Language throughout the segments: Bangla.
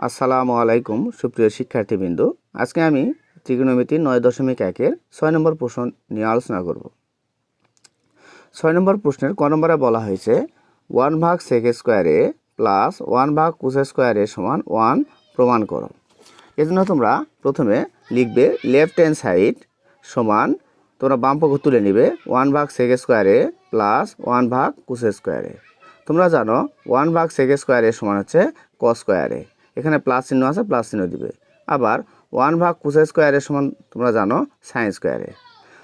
আসসালামু আলাইকুম সুপ্রিয় শিক্ষার্থীবৃন্দ। আজকে আমি ত্রিকোণমিতি 9.1-এর 6 নম্বর প্রশ্ন নিয়ে আলোচনা করব। 6 নম্বর প্রশ্নের ক নম্বরে বলা হয়েছে 1 sec স্কয়ারে প্লাস 1 cos স্কয়ারে সমান 1 প্রমাণ করো। এজন্য তোমরা প্রথমে লিখবে লেফট হ্যান্ড সাইড সমান, তোমরা বাম পক্ষ তুলে নিবে 1 sec স্কয়ারে প্লাস 1 cos স্কয়ারে। তোমরা জানো 1 sec স্কয়ারে সমান হচ্ছে cos স্কয়ারে, এখানে প্লাস চিহ্ন আছে, প্লাস চিহ্ন দিবে। আবার 1 cos স্কয়ারের সমান তোমরা জানো sin স্কয়ারে।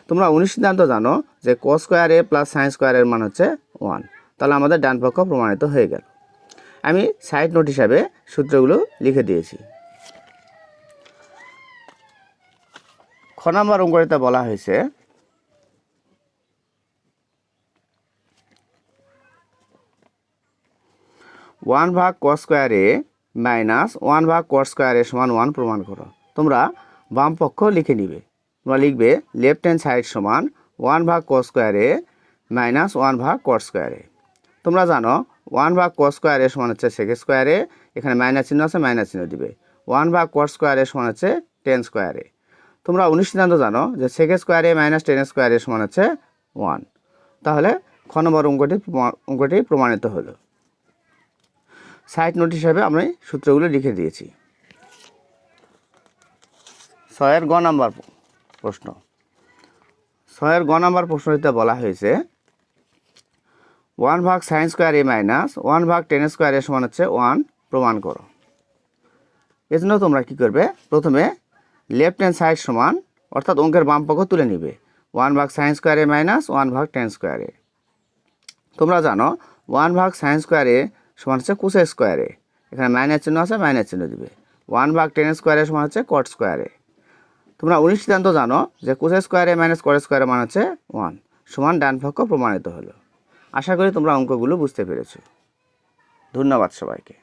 তোমরা 19 সিদ্ধান্ত জানো যে cos স্কয়ারে প্লাস sin স্কয়ারের মান হচ্ছে 1। তাহলে আমাদের ডান পক্ষ প্রমাণিত হয়ে গেল। আমি সাইড নোট হিসাবে সূত্রগুলো লিখে দিয়েছি। খ নম্বর অঙ্কটিতে বলা হয়েছে 1 cos স্কয়ারে মাইনাস 1 cos স্কয়ারে সমান 1 প্রমাণ করো। তোমরা বাম পক্ষ লিখে নিবে। তোমরা লিখবে লেফট হ্যান্ড সাইড সমান 1 cos স্কয়ারে মাইনাস 1 cos স্কয়ারে। তোমরা জানো 1 cos স্কয়ারে সমান হচ্ছে sec স্কয়ারে, এখানে মাইনাস চিহ্ন আছে, মাইনাস চিহ্ন দিবে। 1 cos স্কয়ারে সমান হচ্ছে tan স্কয়ারে। তোমরা 19 সিদ্ধান্ত জানো যে sec স্কয়ারে মাইনাস tan স্কয়ারে সমান হচ্ছে 1। তাহলে খ নম্বর অঙ্কটি প্রমাণিত হলো। সাইড নোট হিসাবে আমরা সূত্রগুলো লিখে দিয়েছি। 6 গ নম্বর প্রশ্ন। 6 গ নম্বর প্রশ্নটিতে বলা হয়েছে 1 sin স্কয়ারে মাইনাস 1 tan স্কয়ারে সমান হচ্ছে 1 প্রমাণ করো। এজন্য তোমরা কি করবে, প্রথমে লেফট হ্যান্ড সাইড সমান অর্থাৎ অঙ্কের বাম পক্ষ তুলে নিবে 1 sin স্কয়ারে মাইনাস 1 tan স্কয়ারে। তোমরা জানো 1 sin স্কয়ারে সমান হচ্ছে cos স্কয়ারে, এখানে মাইনাস চিহ্ন আছে, মাইনাস চিহ্ন দিবে। 1 tan স্কয়ারে সমান হচ্ছে cot স্কয়ারে। তোমরা 19 সিদ্ধান্ত জানো যে cos স্কয়ারে মাইনাস cot স্কয়ারে মান হচ্ছে 1 সমান ডান পক্ষ প্রমাণিত হলো। আশা করি তোমরা অঙ্কগুলো বুঝতে পেরেছো। ধন্যবাদ সবাইকে।